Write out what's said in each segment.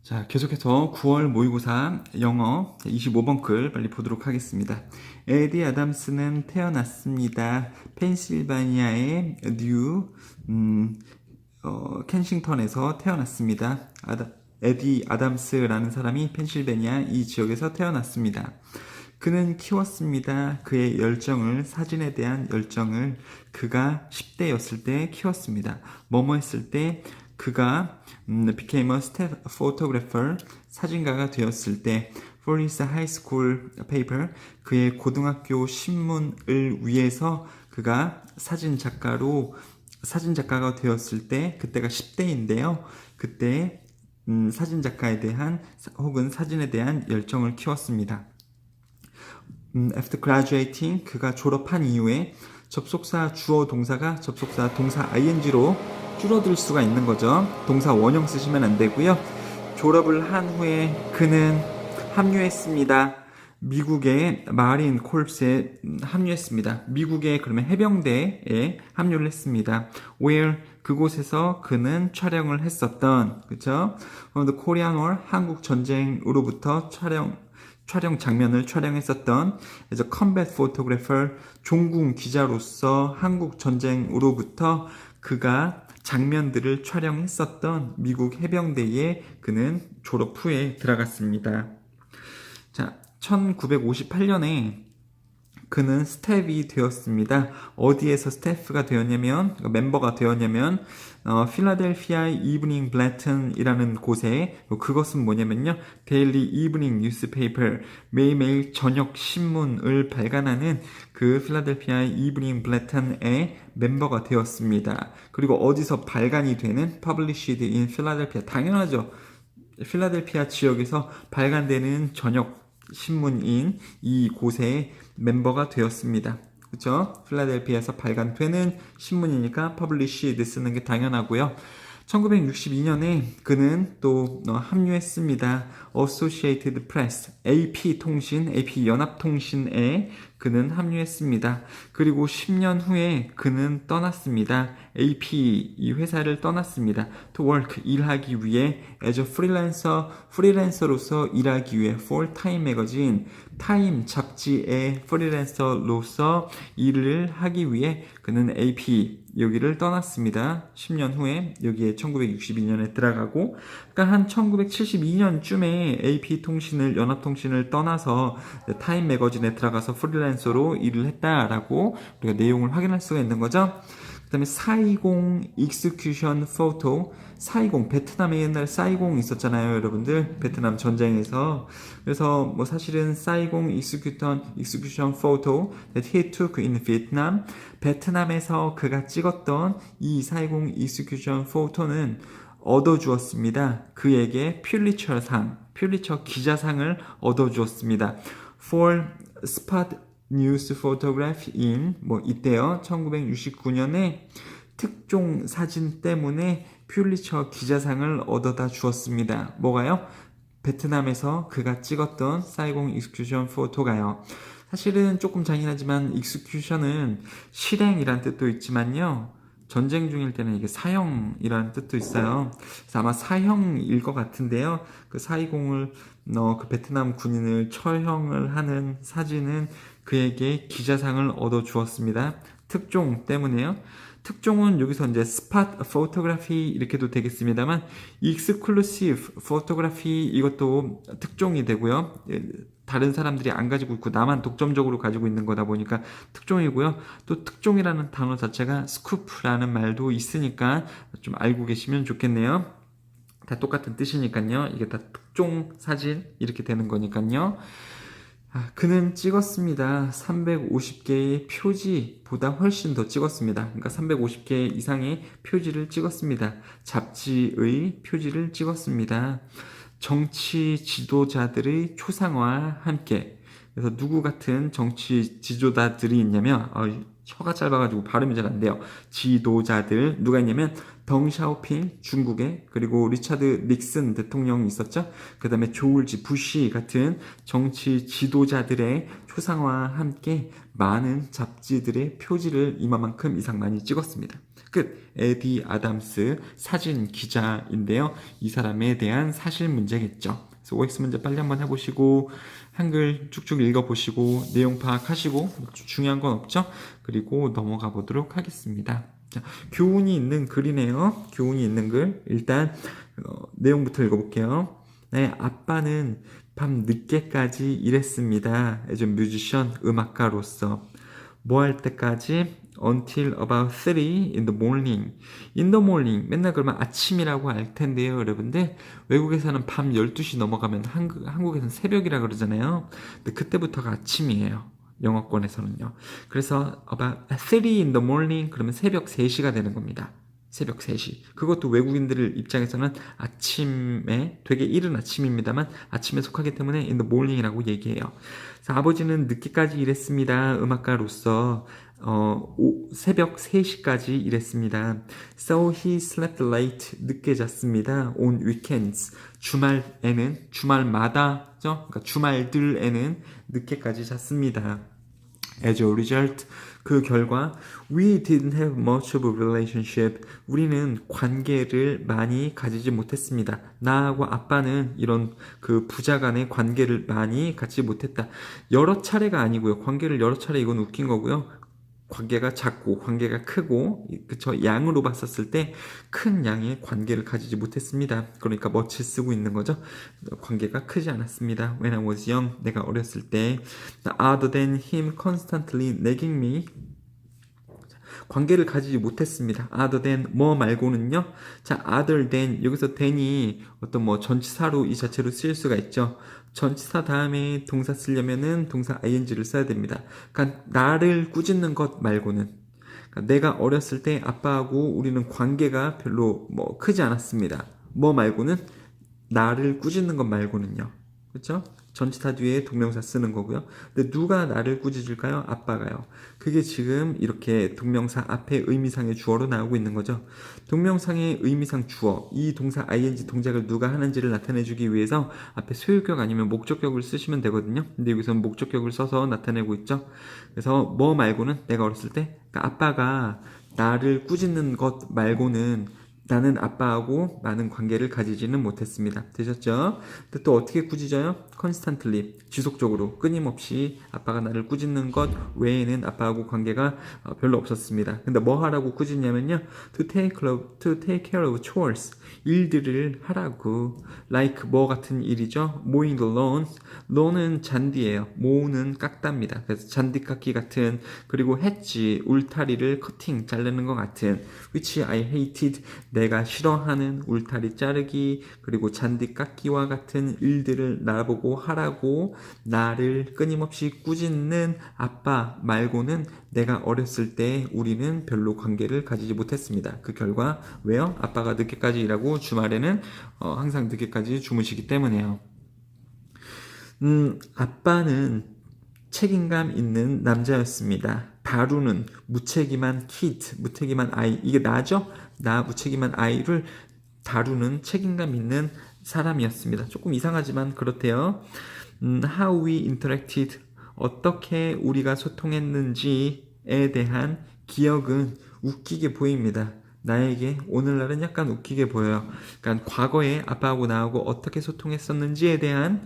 자, 계속해서 9월 모의고사 영어 25번 글 빨리 보도록 하겠습니다. 에디 아담스는 태어났습니다. 펜실바니아의 켄싱턴에서 태어났습니다. 에디 아담스라는 사람이 펜실베니아 이 지역에서 태어났습니다. 그는 키웠습니다. 그의 열정을, 사진에 대한 열정을 그가 10대였을 때 키웠습니다. 뭐뭐 했을 때 그가 became a staff photographer, 사진가가 되었을 때 for his high school paper, 그의 고등학교 신문을 위해서 그가 사진작가가 되었을 때 그때가 10대인데요. 그때 사진작가에 대한 혹은 사진에 대한 열정을 키웠습니다. After graduating, 그가 졸업한 이후에 접속사 주어 동사가 접속사 동사 ing로 줄어들 수가 있는 거죠. 동사 원형 쓰시면 안 되고요. 졸업을 한 후에 그는 합류했습니다. 미국의 마린 콜프스에 합류했습니다. 미국의 그러면 해병대에 합류를 했습니다. Where 그곳에서 그는 촬영을 했었던 그렇죠? The Korean War 한국 전쟁으로부터 촬영 장면을 촬영했었던 as a combat photographer 종군 기자로서 한국 전쟁으로부터 그가 장면들을 촬영했었던 미국 해병대에 그는 졸업 후에 들어갔습니다. 자, 1958년에 그는 스텝이 되었습니다. 어디에서 스태프가 되었냐면 멤버가 되었냐면 필라델피아 이브닝 블래튼이라는 곳에 그것은 뭐냐면요. 데일리 이브닝 뉴스페이퍼 매일매일 저녁 신문을 발간하는 그 필라델피아 이브닝 블래튼의 멤버가 되었습니다. 그리고 어디서 발간이 되는 published in Philadelphia 당연하죠. 필라델피아 지역에서 발간되는 저녁 신문인 이 곳에 멤버가 되었습니다. 그렇죠? 필라델피아에서 발간되는 신문이니까 published 쓰는 게 당연하고요. 1962년에 그는 또 합류했습니다. Associated Press, AP 통신, AP 연합통신에 그는 합류했습니다. 그리고 10년 후에 그는 떠났습니다. AP 이 회사를 떠났습니다. To work 일하기 위해 as a 프리랜서로서 일하기 위해 for Time Magazine 타임 잡지의 프리랜서로서 일을 하기 위해 그는 AP 여기를 떠났습니다. 10년 후에 여기에 1962년에 들어가고 그러니까 한 1972년쯤에 AP 통신을 연합통신을 떠나서 타임 매거진에 들어가서 프리랜서로 일을 했다라고 우리가 내용을 확인할 수가 있는 거죠. 그 다음에 사이공 익스큐션 포토 420 베트남에 옛날 사이공 있었잖아요, 여러분들. 베트남 전쟁에서. 그래서 뭐 사실은 사이공 익스큐션 포토 that he took in Vietnam. 베트남에서 그가 찍었던 이 사이공 익스큐션 포토는 얻어주었습니다. 그에게 퓰리처 기자상을 얻어주었습니다. For spot news photograph in 이때요. 1969년에 특종 사진 때문에 퓰리처 기자상을 얻어다 주었습니다. 뭐가요? 베트남에서 그가 찍었던 사이공 익스큐션 포토가요. 사실은 조금 잔인하지만 익스큐션은 실행이란 뜻도 있지만요. 전쟁 중일 때는 이게 사형이라는 뜻도 있어요. 그래서 아마 사형일 것 같은데요. 그 사이공을 그 베트남 군인을 처형을 하는 사진은 그에게 기자상을 얻어 주었습니다. 특종 때문에요. 특종은 여기서 이제 스팟 포토그래피 이렇게도 되겠습니다만 익스클루시브 포토그래피 이것도 특종이 되고요. 다른 사람들이 안 가지고 있고 나만 독점적으로 가지고 있는 거다 보니까 특종이고요. 또 특종이라는 단어 자체가 스쿠프라는 말도 있으니까 좀 알고 계시면 좋겠네요. 다 똑같은 뜻이니까요. 이게 다 특종 사진 이렇게 되는 거니까요. 그는 찍었습니다. 350개의 표지보다 훨씬 더 찍었습니다. 그러니까 350개 이상의 표지를 찍었습니다. 잡지의 표지를 찍었습니다. 정치 지도자들의 초상화와 함께. 그래서 누구 같은 정치 지도자들이 있냐면 혀가 짧아가지고 발음이 잘 안 돼요. 지도자들 누가 있냐면 덩샤오핑 중국에 그리고 리차드 닉슨 대통령이 있었죠. 그 다음에 조지 부시 같은 정치 지도자들의 초상화와 함께 많은 잡지들의 표지를 이만큼 이상 많이 찍었습니다. 끝. 에디 아담스 사진 기자인데요. 이 사람에 대한 사실 문제겠죠. 그래서 OX 문제 빨리 한번 해보시고 한글 쭉쭉 읽어보시고 내용 파악하시고 중요한 건 없죠. 그리고 넘어가 보도록 하겠습니다. 자, 교훈이 있는 글이네요. 교훈이 있는 글. 일단 내용부터 읽어볼게요. 네, 아빠는 밤 늦게까지 일했습니다. as a musician, 음악가로서. 뭐 할 때까지? Until about 3 in the morning. In the morning. 맨날 그러면 아침이라고 할 텐데요, 여러분들. 외국에서는 밤 12시 넘어가면 한국에서는 새벽이라 그러잖아요. 근데 그때부터가 아침이에요. 영어권에서는요. 그래서 about 3 in the morning 그러면 새벽 3시가 되는 겁니다. 새벽 3시. 그것도 외국인들 입장에서는 아침에 되게 이른 아침입니다만 아침에 속하기 때문에 in the morning이라고 얘기해요. 그래서 아버지는 늦게까지 일했습니다. 음악가로서 새벽 3시까지 일했습니다. So he slept late. 늦게 잤습니다. On weekends. 주말에는 주말마다죠. 그러니까 주말들에는 늦게까지 잤습니다. As a result, 그 결과 we didn't have much of a relationship. 우리는 관계를 많이 가지지 못했습니다. 나하고 아빠는 이런 그 부자 간의 관계를 많이 갖지 못했다. 여러 차례가 아니고요. 관계를 여러 차례 이건 웃긴 거고요. 관계가 작고 관계가 크고 그쵸 양으로 봤었을 때 큰 양의 관계를 가지지 못했습니다. 그러니까 much 쓰고 있는 거죠. 관계가 크지 않았습니다. When I was young, 내가 어렸을 때 other than him constantly nagging me. 관계를 가지지 못했습니다. other than 뭐 말고는요. 자, other than 여기서 than이 어떤 뭐 전치사로 이 자체로 쓰일 수가 있죠. 전치사 다음에 동사 쓰려면은 동사 ing를 써야 됩니다. 그러니까 나를 꾸짖는 것 말고는 그러니까 내가 어렸을 때 아빠하고 우리는 관계가 별로 뭐 크지 않았습니다. 뭐 말고는 나를 꾸짖는 것 말고는요. 그렇죠? 전치사 뒤에 동명사 쓰는 거고요. 근데 누가 나를 꾸짖을까요? 아빠가요. 그게 지금 이렇게 동명사 앞에 의미상의 주어로 나오고 있는 거죠. 동명상의 의미상 주어, 이 동사 ing 동작을 누가 하는지를 나타내주기 위해서 앞에 소유격 아니면 목적격을 쓰시면 되거든요. 근데 여기서는 목적격을 써서 나타내고 있죠. 그래서 뭐 말고는 내가 어렸을 때 그러니까 아빠가 나를 꾸짖는 것 말고는 나는 아빠하고 많은 관계를 가지지는 못했습니다. 되셨죠? 근데 또 어떻게 꾸짖어요? constantly, 지속적으로, 끊임없이 아빠가 나를 꾸짖는 것 외에는 아빠하고 관계가 별로 없었습니다. 근데 뭐 하라고 꾸짖냐면요. to take care of chores, 일들을 하라고. like 뭐 같은 일이죠? mowing the lawn. lawn은 잔디예요. mow는 깎답니다. 그래서 잔디 깎기 같은, 그리고 hedge, 울타리를 cutting, 자르는 것 같은, which I hated, 내가 싫어하는 울타리 자르기 그리고 잔디 깎기와 같은 일들을 나보고 하라고 나를 끊임없이 꾸짖는 아빠 말고는 내가 어렸을 때 우리는 별로 관계를 가지지 못했습니다. 그 결과 왜요? 아빠가 늦게까지 일하고 주말에는 항상 늦게까지 주무시기 때문에요. 아빠는 책임감 있는 남자였습니다. 다루는 무책임한 kid, 무책임한 아이. 이게 나죠? 나 무책임한 아이를 다루는 책임감 있는 사람이었습니다. 조금 이상하지만 그렇대요. How we interacted, 어떻게 우리가 소통했는지에 대한 기억은 웃기게 보입니다. 나에게 오늘날은 약간 웃기게 보여요. 그러니까 과거에 아빠하고 나하고 어떻게 소통했었는지에 대한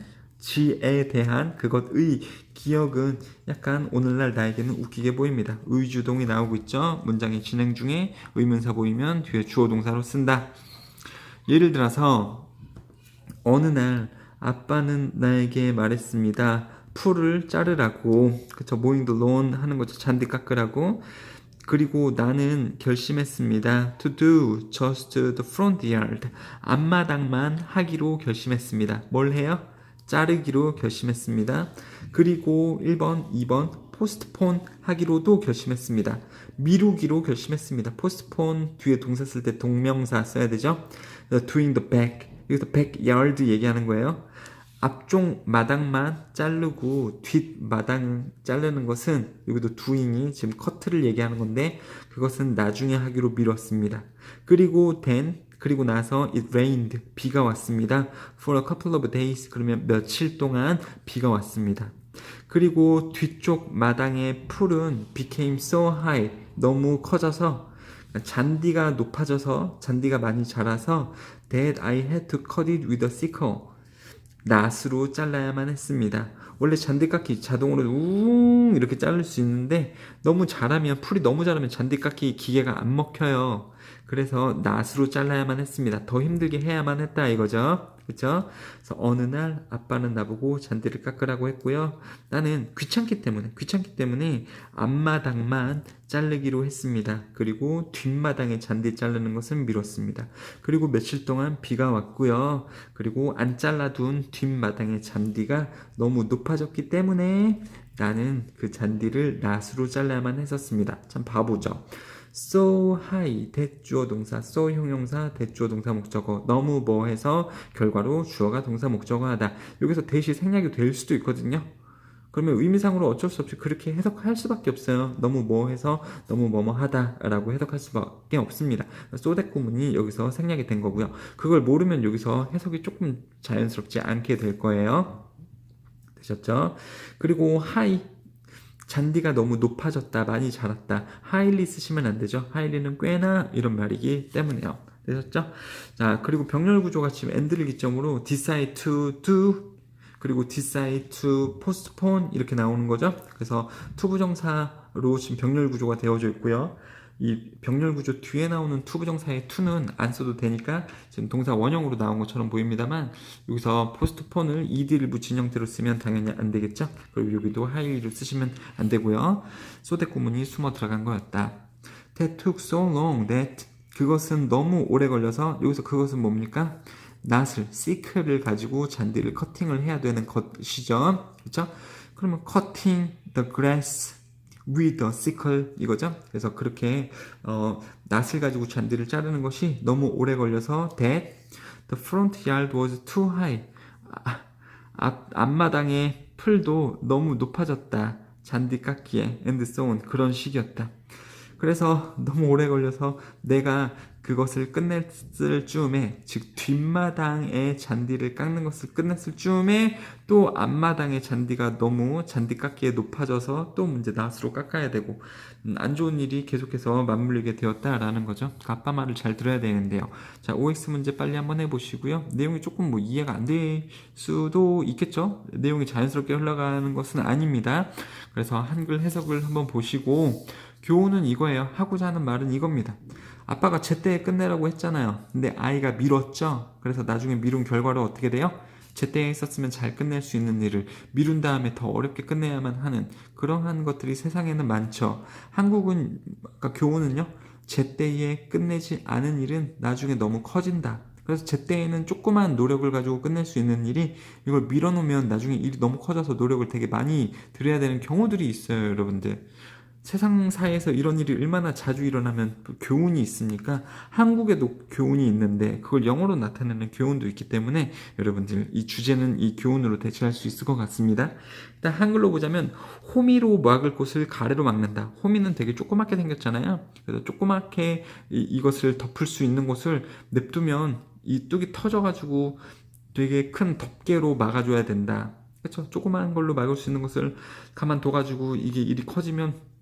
그것의 기억은 약간 오늘날 나에게는 웃기게 보입니다. 의주동이 나오고 있죠. 문장의 진행 중에 의문사 보이면 뒤에 주어 동사로 쓴다. 예를 들어서 어느 날 아빠는 나에게 말했습니다. 풀을 자르라고. 그쵸? mowing the lawn 하는 거죠. 잔디 깎으라고. 그리고 나는 결심했습니다. To do just the front yard. 앞마당만 하기로 결심했습니다. 뭘 해요? 자르기로 결심했습니다. 그리고 1번, 2번 postpone 하기로도 결심했습니다. 미루기로 결심했습니다. postpone 뒤에 동사 쓸 때 동명사 써야 되죠. doing the back, 여기서 backyard 얘기하는 거예요. 앞쪽 마당만 자르고 뒷 마당 자르는 것은 여기도 doing이 지금 cut를 얘기하는 건데 그것은 나중에 하기로 미뤘습니다. 그리고 then 그리고 나서 it rained, 비가 왔습니다. For a couple of days, 그러면 며칠 동안 비가 왔습니다. 그리고 뒤쪽 마당의 풀은 became so high, 너무 커져서 잔디가 높아져서 잔디가 많이 자라서 that I had to cut it with a sickle. 낫으로 잘라야만 했습니다. 원래 잔디깎기 자동으로 웅 이렇게 자를 수 있는데 너무 자라면 풀이 너무 자라면 잔디깎기 기계가 안 먹혀요. 그래서 낫으로 잘라야만 했습니다. 더 힘들게 해야만 했다 이거죠. 그렇죠? 그래서 어느 날 아빠는 나보고 잔디를 깎으라고 했고요. 나는 귀찮기 때문에 앞마당만 자르기로 했습니다. 그리고 뒷마당에 잔디 자르는 것은 미뤘습니다. 그리고 며칠 동안 비가 왔고요. 그리고 안 잘라둔 뒷마당의 잔디가 너무 높아졌기 때문에 나는 그 잔디를 낫으로 잘라야만 했었습니다. 참 바보죠. so high 대주어 동사, so 형용사 대주어 동사 목적어, 너무 뭐해서 결과로 주어가 동사 목적어 하다. 여기서 대시 생략이 될 수도 있거든요. 그러면 의미상으로 어쩔 수 없이 그렇게 해석할 수밖에 없어요. 너무 뭐해서 너무 뭐뭐하다 라고 해석할 수밖에 없습니다. so that 구문이 여기서 생략이 된 거고요. 그걸 모르면 여기서 해석이 조금 자연스럽지 않게 될 거예요. 되셨죠? 그리고 high 잔디가 너무 높아졌다, 많이 자랐다. 하일리 쓰시면 안 되죠. 하일리는 꽤나 이런 말이기 때문에요. 되셨죠? 자, 그리고 병렬 구조가 지금 and를 기점으로 decide to do 그리고 decide to postpone 이렇게 나오는 거죠. 그래서 투부정사로 지금 병렬 구조가 되어져 있고요. 이 병렬 구조 뒤에 나오는 투부정사의 to는 안 써도 되니까 지금 동사 원형으로 나온 것처럼 보입니다만 여기서 postpone을 ed를 붙인 형태로 쓰면 당연히 안 되겠죠. 그리고 여기도 highly로 쓰시면 안 되고요. so that 구문이 숨어 들어간 거였다. That took so long that 그것은 너무 오래 걸려서 여기서 그것은 뭡니까? 낫을, 시클을 가지고 잔디를 커팅을 해야 되는 것이죠. 그렇죠? 그러면 cutting the grass with a sickle 이거죠. 그래서 그렇게 낫을 가지고 잔디를 자르는 것이 너무 오래 걸려서 that the front yard was too high 앞마당의 풀도 너무 높아졌다. 잔디 깎기에 and so on 그런 식이었다. 그래서 너무 오래 걸려서 내가 그것을 끝냈을 즈음에 즉 뒷마당의 잔디를 깎는 것을 끝냈을 즈음에 또 앞마당의 잔디가 너무 잔디 깎기에 높아져서 또 문제 낫으로 깎아야 되고 안 좋은 일이 계속해서 맞물리게 되었다라는 거죠. 아빠 말을 잘 들어야 되는데요. 자, OX 문제 빨리 한번 해보시고요. 내용이 조금 뭐 이해가 안 될 수도 있겠죠. 내용이 자연스럽게 흘러가는 것은 아닙니다. 그래서 한글 해석을 한번 보시고 교훈은 이거예요. 하고자 하는 말은 이겁니다. 아빠가 제때에 끝내라고 했잖아요. 근데 아이가 미뤘죠. 그래서 나중에 미룬 결과로 어떻게 돼요? 제때에 있었으면 잘 끝낼 수 있는 일을 미룬 다음에 더 어렵게 끝내야만 하는 그러한 것들이 세상에는 많죠. 한국은 그러니까 교훈은요. 제때에 끝내지 않은 일은 나중에 너무 커진다. 그래서 제때에는 조그만 노력을 가지고 끝낼 수 있는 일이 이걸 밀어놓으면 나중에 일이 너무 커져서 노력을 되게 많이 들여야 되는 경우들이 있어요, 여러분들. 세상사에서 이런 일이 얼마나 자주 일어나면 교훈이 있습니까? 한국에도 교훈이 있는데 그걸 영어로 나타내는 교훈도 있기 때문에 여러분들 이 주제는 이 교훈으로 대체할 수 있을 것 같습니다. 일단 한글로 보자면 호미로 막을 곳을 가래로 막는다. 호미는 되게 조그맣게 생겼잖아요. 그래서 조그맣게 이것을 덮을 수 있는 곳을 냅두면 이 뚝이 터져가지고 되게 큰 덮개로 막아줘야 된다. 그렇죠? 조그마한 걸로 막을 수 있는 것을 가만둬가지고 이게 일이 커지면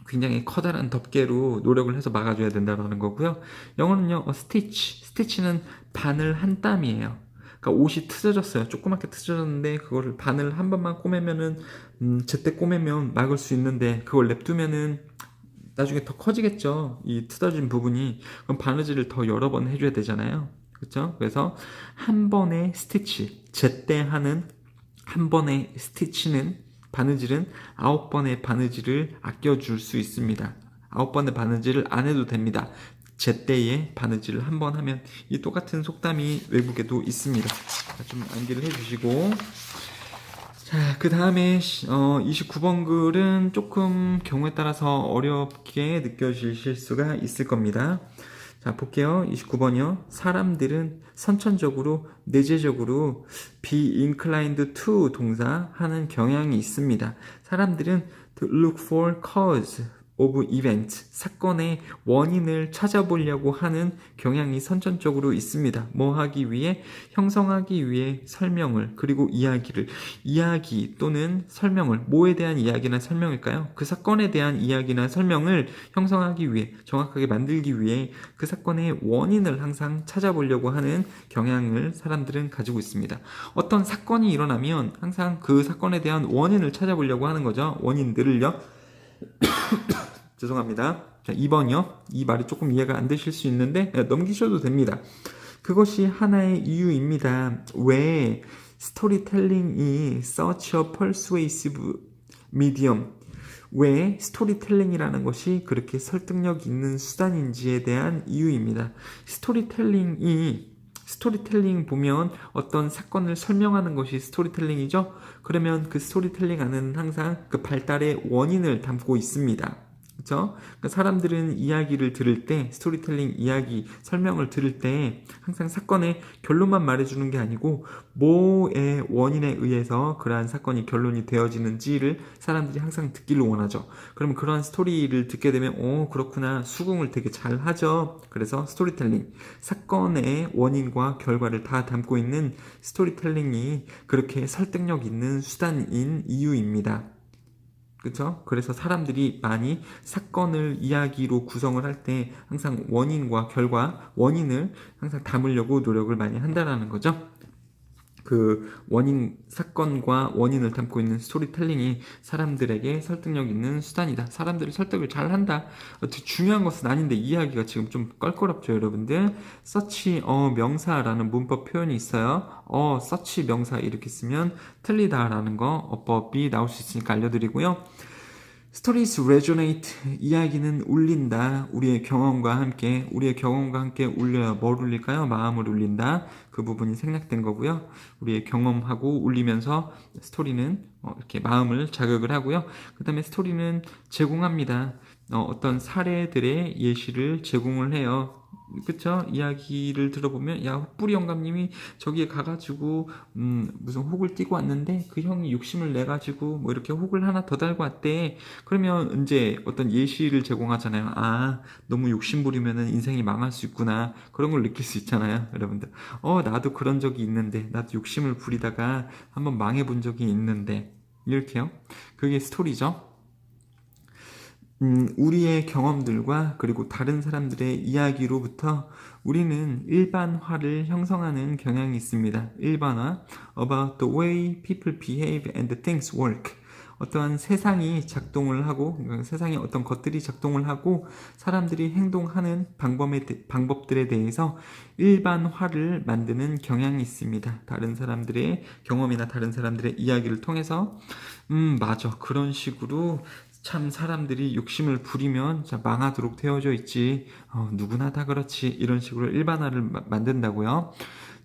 굉장히 커다란 덮개로 노력을 해서 막아줘야 된다는 거고요. 영어는요, 스티치는 바늘 한 땀이에요. 그러니까 옷이 트져졌어요. 조그맣게 트져졌는데 그거를 바늘 한 번만 꼬매면은 제때 꼬매면 막을 수 있는데 그걸 냅두면은 나중에 더 커지겠죠. 이 트어진 부분이. 그럼 바느질을 더 여러 번 해줘야 되잖아요. 그렇죠? 그래서 한 번의 스티치, 제때 하는 한 번의 스티치는 바느질은 9번의 바느질을 아껴줄 수 있습니다. 9번의 바느질을 안 해도 됩니다. 제때에 바느질을 한 번 하면 이 똑같은 속담이 외국에도 있습니다. 좀 암기를 해주시고 자, 그 다음에 29번 글은 조금 경우에 따라서 어렵게 느껴지실 수가 있을 겁니다. 자, 볼게요. 29번이요. 사람들은 선천적으로 내재적으로 be inclined to 동사 하는 경향이 있습니다. 사람들은 to look for cause of event, 사건의 원인을 찾아보려고 하는 경향이 선천적으로 있습니다. 뭐 하기 위해? 형성하기 위해 설명을, 그리고 이야기 또는 설명을, 뭐에 대한 이야기나 설명일까요? 그 사건에 대한 이야기나 설명을 형성하기 위해, 정확하게 만들기 위해 그 사건의 원인을 항상 찾아보려고 하는 경향을 사람들은 가지고 있습니다. 어떤 사건이 일어나면 항상 그 사건에 대한 원인을 찾아보려고 하는 거죠. 원인들을요. 죄송합니다. 자, 2번이요. 이 말이 조금 이해가 안 되실 수 있는데 넘기셔도 됩니다. 그것이 하나의 이유입니다. 왜 스토리텔링이 such a persuasive medium, 왜 스토리텔링이라는 것이 그렇게 설득력 있는 수단인지에 대한 이유입니다. 스토리텔링 보면 어떤 사건을 설명하는 것이 스토리텔링이죠. 그러면 그 스토리텔링 안에는 항상 그 발달의 원인을 담고 있습니다. 그렇죠? 그러니까 사람들은 이야기를 들을 때, 스토리텔링 이야기 설명을 들을 때 항상 사건의 결론만 말해주는 게 아니고 뭐의 원인에 의해서 그러한 사건이 결론이 되어지는지를 사람들이 항상 듣기를 원하죠. 그러면 그러한 스토리를 듣게 되면 그렇구나, 수긍을 되게 잘 하죠. 그래서 스토리텔링, 사건의 원인과 결과를 다 담고 있는 스토리텔링이 그렇게 설득력 있는 수단인 이유입니다. 그렇죠? 그래서 사람들이 많이 사건을 이야기로 구성을 할 때 항상 원인과 결과, 원인을 항상 담으려고 노력을 많이 한다라는 거죠. 그 사건과 원인을 담고 있는 스토리텔링이 사람들에게 설득력 있는 수단이다. 사람들을 설득을 잘 한다. 중요한 것은 아닌데 이야기가 지금 좀 껄끄럽죠, 여러분들. such 명사라는 문법 표현이 있어요. such 명사 이렇게 쓰면 틀리다라는 거 어법이 나올 수 있으니까 알려드리고요. Stories resonate, 이야기는 울린다. 우리의 경험과 함께 울려요. 뭘 울릴까요? 마음을 울린다. 그 부분이 생략된 거고요. 우리의 경험하고 울리면서 스토리는 이렇게 마음을 자극을 하고요. 그 다음에 스토리는 제공합니다. 어떤 사례들의 예시를 제공을 해요. 그쵸? 이야기를 들어보면 헛부리 영감님이 저기에 가가지고 무슨 혹을 띄고 왔는데 그 형이 욕심을 내가지고 뭐 이렇게 혹을 하나 더 달고 왔대. 그러면 이제 어떤 예시를 제공하잖아요. 너무 욕심 부리면은 인생이 망할 수 있구나. 그런 걸 느낄 수 있잖아요, 여러분들. 나도 그런 적이 있는데, 나도 욕심을 부리다가 한번 망해본 적이 있는데, 이렇게요. 그게 스토리죠. 우리의 경험들과 그리고 다른 사람들의 이야기로부터 우리는 일반화를 형성하는 경향이 있습니다. 일반화, about the way people behave and things work. 어떠한 세상이 작동을 하고, 세상에 어떤 것들이 작동을 하고 사람들이 행동하는 방법들에 대해서 일반화를 만드는 경향이 있습니다. 다른 사람들의 경험이나 다른 사람들의 이야기를 통해서 맞아, 그런 식으로 참 사람들이 욕심을 부리면 망하도록 되어져 있지. 누구나 다 그렇지. 이런 식으로 일반화를 만든다고요.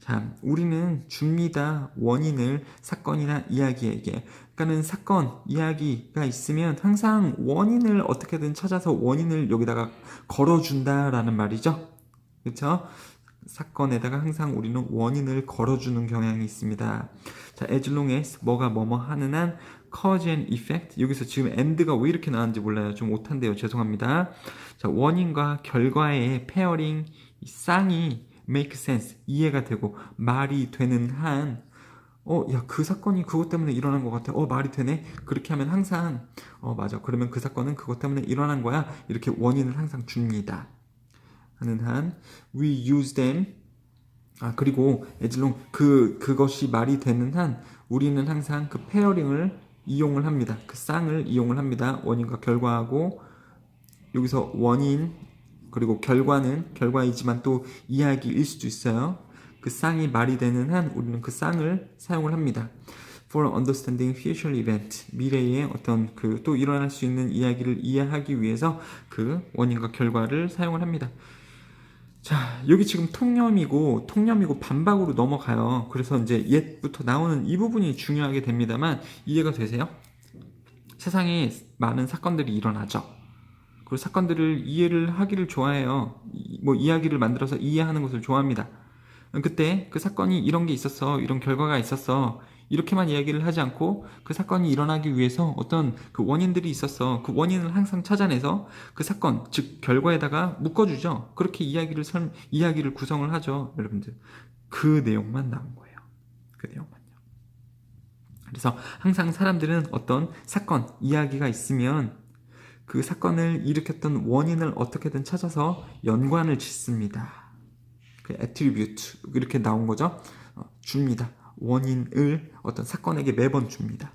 자, 우리는 줍니다. 원인을 사건이나 이야기에게. 그러니까는 사건, 이야기가 있으면 항상 원인을 어떻게든 찾아서 원인을 여기다가 걸어준다라는 말이죠. 그렇죠? 사건에다가 항상 우리는 원인을 걸어주는 경향이 있습니다. 자, as long as 뭐가 뭐뭐 하는 한 cause and effect. 여기서 지금 and가 왜 이렇게 나왔는지 몰라요. 좀 오탄데요. 죄송합니다. 자, 원인과 결과의 페어링, 쌍이 make sense, 이해가 되고 말이 되는 한 그 사건이 그것 때문에 일어난 것 같아. 말이 되네. 그렇게 하면 항상 맞아. 그러면 그 사건은 그것 때문에 일어난 거야. 이렇게 원인을 항상 줍니다. 하는 한 we use them. 그리고 as long 그것이 말이 되는 한 우리는 항상 그 페어링을 이용을 합니다. 그 쌍을 이용을 합니다. 원인과 결과하고 여기서 원인 그리고 결과는 결과이지만 또 이야기일 수도 있어요. 그 쌍이 말이 되는 한 우리는 그 쌍을 사용을 합니다. For understanding future event, 미래의 어떤 또 일어날 수 있는 이야기를 이해하기 위해서 그 원인과 결과를 사용을 합니다. 자, 여기 지금 통념이고 반박으로 넘어가요. 그래서 이제 옛부터 나오는 이 부분이 중요하게 됩니다만 이해가 되세요? 세상에 많은 사건들이 일어나죠. 그리고 사건들을 이해를 하기를 좋아해요. 이야기를 만들어서 이해하는 것을 좋아합니다. 그때 그 사건이 이런 게 있었어, 이런 결과가 있었어, 이렇게만 이야기를 하지 않고 그 사건이 일어나기 위해서 어떤 그 원인들이 있었어. 그 원인을 항상 찾아내서 그 사건, 즉 결과에다가 묶어주죠. 그렇게 이야기를 구성을 하죠, 여러분들. 그 내용만 나온 거예요. 그 내용만요. 그래서 항상 사람들은 어떤 사건, 이야기가 있으면 그 사건을 일으켰던 원인을 어떻게든 찾아서 연관을 짓습니다. 그 attribute 이렇게 나온 거죠. 줍니다. 원인을 어떤 사건에게 매번 줍니다.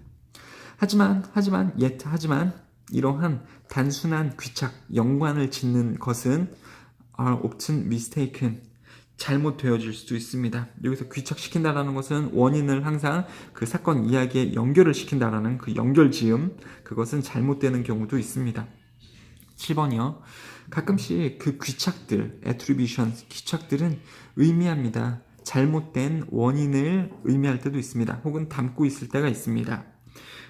하지만 이러한 단순한 귀착, 연관을 짓는 것은 are often mistaken, 잘못되어질 수도 있습니다. 여기서 귀착시킨다라는 것은 원인을 항상 그 사건 이야기에 연결을 시킨다라는 그 연결지음, 그것은 잘못되는 경우도 있습니다. 7번이요. 가끔씩 그 귀착들, attribution, 귀착들은 의미합니다. 잘못된 원인을 의미할 때도 있습니다. 혹은 담고 있을 때가 있습니다.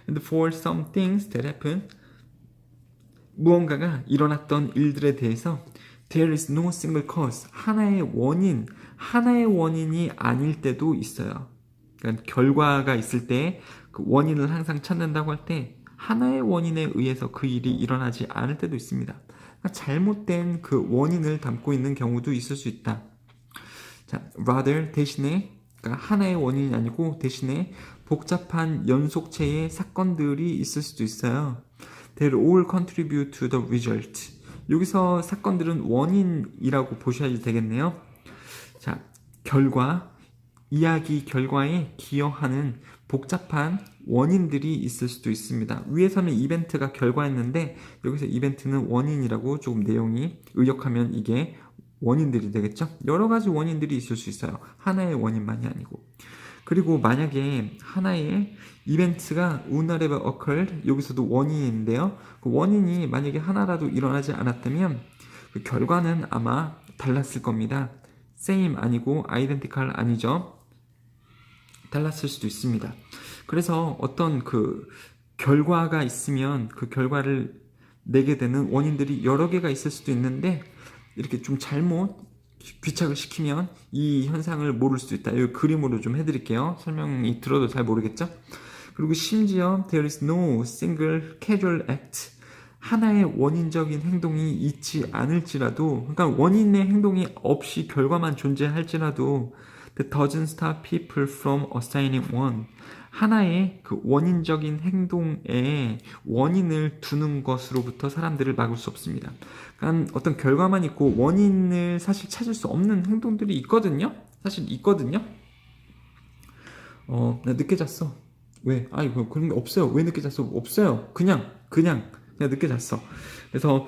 And for some things that happen, 무언가가 일어났던 일들에 대해서 there is no single cause, 하나의 원인이 아닐 때도 있어요. 그러니까 결과가 있을 때 그 원인을 항상 찾는다고 할 때 하나의 원인에 의해서 그 일이 일어나지 않을 때도 있습니다. 그러니까 잘못된 그 원인을 담고 있는 경우도 있을 수 있다. 자, rather 대신에, 그러니까 하나의 원인이 아니고 대신에 복잡한 연속체의 사건들이 있을 수도 있어요. They all contribute to the result. 여기서 사건들은 원인이라고 보셔야 되겠네요. 자, 이야기 결과에 기여하는 복잡한 원인들이 있을 수도 있습니다. 위에서는 이벤트가 결과였는데 여기서 이벤트는 원인이라고 조금 내용이 의역하면 이게 원인들이 되겠죠? 여러 가지 원인들이 있을 수 있어요. 하나의 원인만이 아니고. 그리고 만약에 하나의 이벤트가 would not have occurred, 여기서도 원인인데요. 그 원인이 만약에 하나라도 일어나지 않았다면 그 결과는 아마 달랐을 겁니다. same 아니고 identical 아니죠. 달랐을 수도 있습니다. 그래서 어떤 그 결과가 있으면 그 결과를 내게 되는 원인들이 여러 개가 있을 수도 있는데 이렇게 좀 잘못 귀착을 시키면 이 현상을 모를 수도 있다. 이 그림으로 좀 해드릴게요. 설명이 들어도 잘 모르겠죠? 그리고 심지어 there is no single causal act, 하나의 원인적인 행동이 있지 않을지라도, 그러니까 원인의 행동이 없이 결과만 존재할지라도 that doesn't stop people from assigning one, 하나의 그 원인적인 행동에 원인을 두는 것으로부터 사람들을 막을 수 없습니다. 그러니까 어떤 결과만 있고 원인을 사실 찾을 수 없는 행동들이 있거든요. 사실 있거든요. 나 늦게 잤어. 왜? 이거 그런 게 없어요. 왜 늦게 잤어? 없어요. 그냥 늦게 잤어. 그래서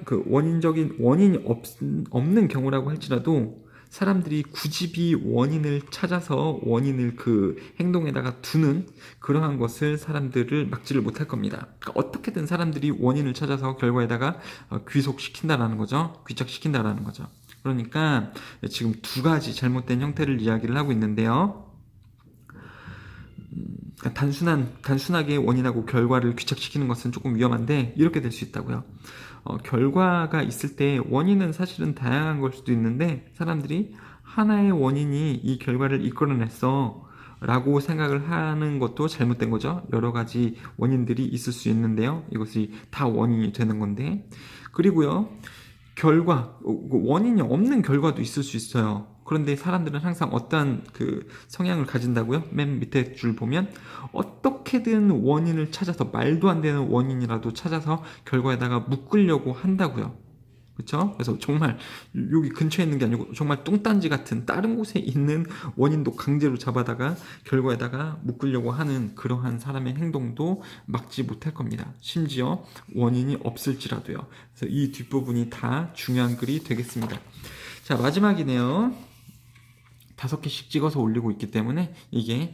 그 원인적인 원인이 없는 경우라고 할지라도 사람들이 굳이 원인을 찾아서 원인을 그 행동에다가 두는 그러한 것을 사람들을 막지를 못할 겁니다. 그러니까 어떻게든 사람들이 원인을 찾아서 결과에다가 귀착시킨다라는 거죠. 그러니까 지금 두 가지 잘못된 형태를 이야기를 하고 있는데요. 단순하게 원인하고 결과를 귀착시키는 것은 조금 위험한데 이렇게 될 수 있다고요. 결과가 있을 때 원인은 사실은 다양한 걸 수도 있는데 사람들이 하나의 원인이 이 결과를 이끌어냈어 라고 생각을 하는 것도 잘못된 거죠. 여러 가지 원인들이 있을 수 있는데요. 이것이 다 원인이 되는 건데, 그리고요, 원인이 없는 결과도 있을 수 있어요. 그런데 사람들은 항상 어떠한 그 성향을 가진다고요? 맨 밑에 줄 보면 어떻게든 원인을 찾아서, 말도 안 되는 원인이라도 찾아서 결과에다가 묶으려고 한다고요. 그렇죠? 그래서 정말 여기 근처에 있는 게 아니고 정말 뚱딴지 같은 다른 곳에 있는 원인도 강제로 잡아다가 결과에다가 묶으려고 하는 그러한 사람의 행동도 막지 못할 겁니다. 심지어 원인이 없을지라도요. 그래서 이 뒷부분이 다 중요한 글이 되겠습니다. 자, 마지막이네요. 5개씩 찍어서 올리고 있기 때문에 이게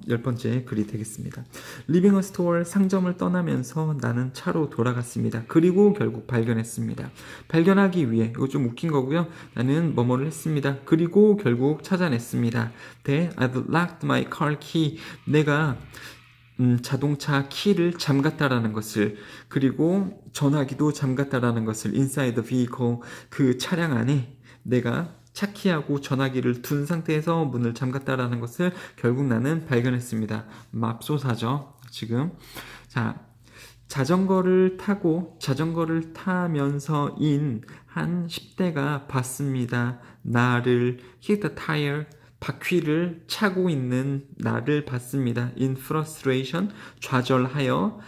10번째 글이 되겠습니다. Leaving a store, 상점을 떠나면서 나는 차로 돌아갔습니다. 그리고 결국 발견했습니다. 발견하기 위해, 이거 좀 웃긴 거고요. 나는 뭐뭐를 했습니다. 그리고 결국 찾아냈습니다. I've locked my car key. 내가 자동차 키를 잠갔다라는 것을, 그리고 전화기도 잠갔다라는 것을 inside the vehicle, 그 차량 안에 내가 차키하고 전화기를 둔 상태에서 문을 잠갔다라는 것을 결국 나는 발견했습니다. 맙소사죠, 지금. 자, 자전거를 타면서인 한 10대가 봤습니다. 나를 hit the tire, 바퀴를 차고 있는 나를 봤습니다. In frustration, 좌절하여.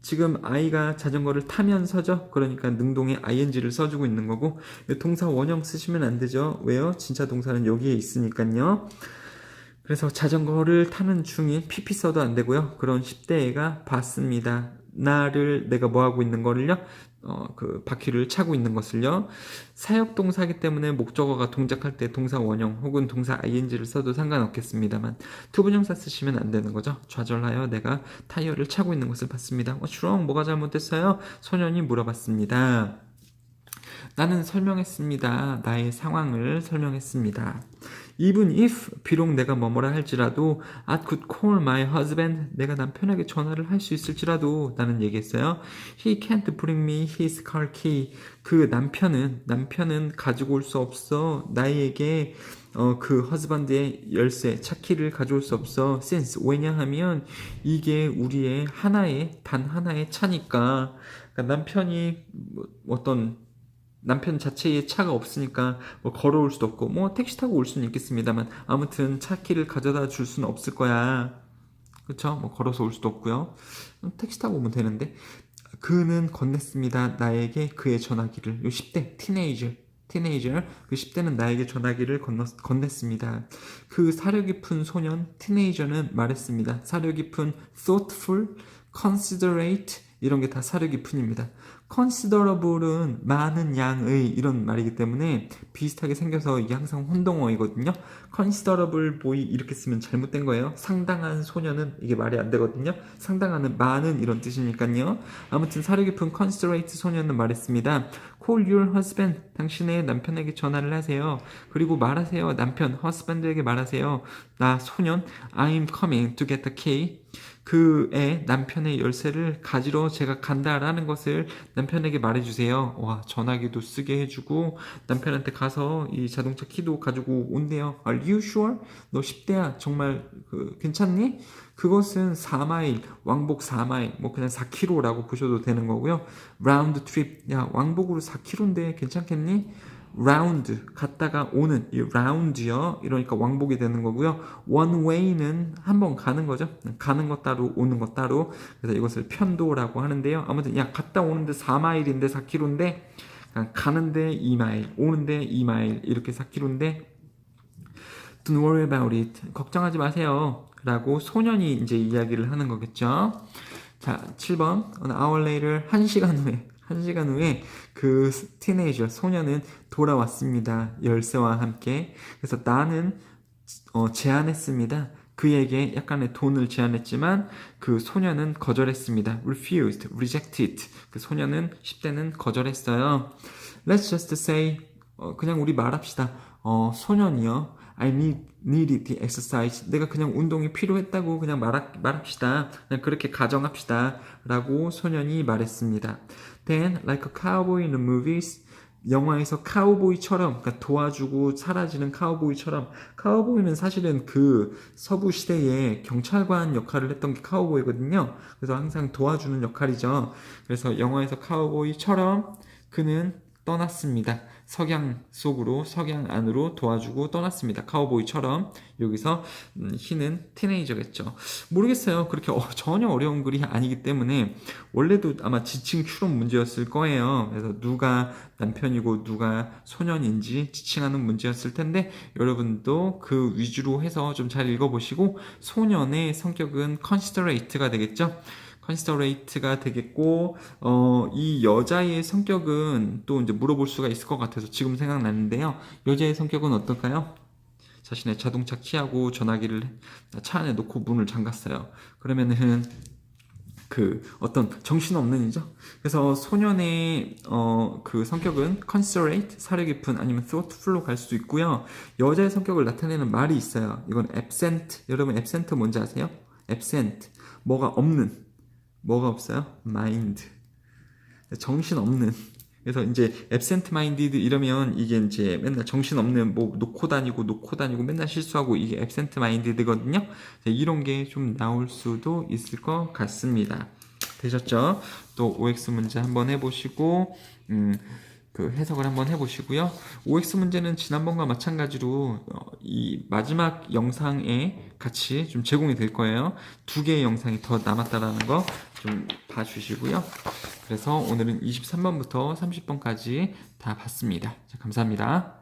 지금 아이가 자전거를 타면서죠. 그러니까 능동에 ing를 써주고 있는 거고, 동사 원형 쓰시면 안 되죠. 왜요? 진짜 동사는 여기에 있으니까요. 그래서 자전거를 타는 중인 PP 써도 안 되고요. 그런 10대 애가 봤습니다. 나를, 내가 뭐 하고 있는 거를요? 그 바퀴를 차고 있는 것을요. 사역동사이기 때문에 목적어가 동작할 때 동사 원형 혹은 동사 ing를 써도 상관없겠습니다만 투부정사 쓰시면 안 되는 거죠. 좌절하여 내가 타이어를 차고 있는 것을 봤습니다. What's wrong? 뭐가 잘못됐어요? 소년이 물어봤습니다. 나는 설명했습니다. 나의 상황을 설명했습니다. Even if, 비록 내가 뭐뭐라 할지라도 I could call my husband, 내가 남편에게 전화를 할 수 있을지라도 나는 얘기했어요. He can't bring me his car key. 그 남편은 가지고 올 수 없어. 나에게 그 husband의 열쇠, 차키를 가져올 수 없어. Since, 왜냐하면 이게 우리의 단 하나의 차니까. 그러니까 남편이 남편 자체의 차가 없으니까 뭐 걸어올 수도 없고 뭐 택시 타고 올 수는 있겠습니다만 아무튼 차키를 가져다 줄 수는 없을 거야. 그쵸? 뭐 걸어서 올 수도 없고요. 택시 타고 오면 되는데 그는 건넸습니다. 나에게 그의 전화기를. 요 10대 티네이저 그 10대는 나에게 전화기를 건넸습니다. 그 사려 깊은 소년 티네이저는 말했습니다. 사려 깊은 thoughtful, considerate 이런 게 다 사려 깊은입니다. considerable은 많은 양의 이런 말이기 때문에 비슷하게 생겨서 이게 항상 혼동어이거든요. considerable boy 이렇게 쓰면 잘못된 거예요. 상당한 소년은 이게 말이 안 되거든요. 상당한은 많은 이런 뜻이니까요. 아무튼 사려 깊은 considerate 소년은 말했습니다. Call your husband. 당신의 남편에게 전화를 하세요. 그리고 말하세요. 남편 husband에게 말하세요. 나 소년 I'm coming to get the key. 그의 남편의 열쇠를 가지러 제가 간다라는 것을 남편에게 말해주세요. 와, 전화기도 쓰게 해주고 남편한테 가서 이 자동차 키도 가지고 온대요. Are you sure? 너 10대야. 정말 괜찮니? 그것은 4마일, 왕복 4마일, 뭐 그냥 4km라고 보셔도 되는 거고요. Round trip, 야 왕복으로 4km인데 괜찮겠니? round 갔다가 오는 이 round요. 이러니까 왕복이 되는 거고요. one way는 한번 가는 거죠. 가는 것 따로 오는 것 따로. 그래서 이것을 편도라고 하는데요. 아무튼 야 갔다 오는데 4마일인데 4km인데 가는데 2마일, 오는데 2마일 이렇게 4km인데 don't worry about it. 걱정하지 마세요. 라고 소년이 이제 이야기를 하는 거겠죠. 자, 7번. An hour later, 1시간 후에 그 티네이저 소년은 돌아왔습니다. 열쇠와 함께. 그래서 나는 제안했습니다. 그에게 약간의 돈을 제안했지만 그 소년은 거절했습니다. refused, rejected. 그 소년은 10대는 거절했어요. Let's just say 그냥 우리 말합시다. 소년이요. I needed the exercise. 내가 그냥 운동이 필요했다고 그냥 말합시다. 그냥 그렇게 가정합시다. 라고 소년이 말했습니다. Then, like a cowboy in the movies, 영화에서 카우보이처럼, 그러니까 도와주고 사라지는 카우보이처럼, 카우보이는 사실은 그 서부 시대에 경찰관 역할을 했던 게 카우보이거든요. 그래서 항상 도와주는 역할이죠. 그래서 영화에서 카우보이처럼 그는 떠났습니다. 석양 안으로 도와주고 떠났습니다. 카우보이처럼. 여기서 희는 티네이저겠죠. 모르겠어요. 그렇게 전혀 어려운 글이 아니기 때문에 원래도 아마 지칭 추론 문제였을 거예요. 그래서 누가 남편이고 누가 소년인지 지칭하는 문제였을 텐데 여러분도 그 위주로 해서 좀 잘 읽어보시고 소년의 성격은 considerate가 되겠죠. 컨시더레이트가 되겠고 이 여자의 성격은 또 이제 물어볼 수가 있을 것 같아서 지금 생각나는데요. 여자의 성격은 어떨까요? 자신의 자동차 키하고 전화기를 차 안에 놓고 문을 잠갔어요. 그러면은 그 어떤 정신없는이죠. 그래서 소년의 그 성격은 considerate, 사려 깊은 아니면 thoughtful로 갈 수도 있고요. 여자의 성격을 나타내는 말이 있어요. 이건 absent. 여러분 absent 뭔지 아세요? absent. 뭐가 없어요? mind. 정신없는. 그래서 이제 absent minded 이러면 이게 이제 맨날 정신없는 뭐 놓고 다니고 맨날 실수하고 이게 absent minded거든요. 이런 게 좀 나올 수도 있을 것 같습니다. 되셨죠? 또 OX 문제 한번 해보시고 그 해석을 한번 해보시고요. OX 문제는 지난번과 마찬가지로 이 마지막 영상에 같이 좀 제공이 될 거예요. 2개의 영상이 더 남았다라는 거 좀 봐주시고요. 그래서 오늘은 23번부터 30번까지 다 봤습니다. 자, 감사합니다.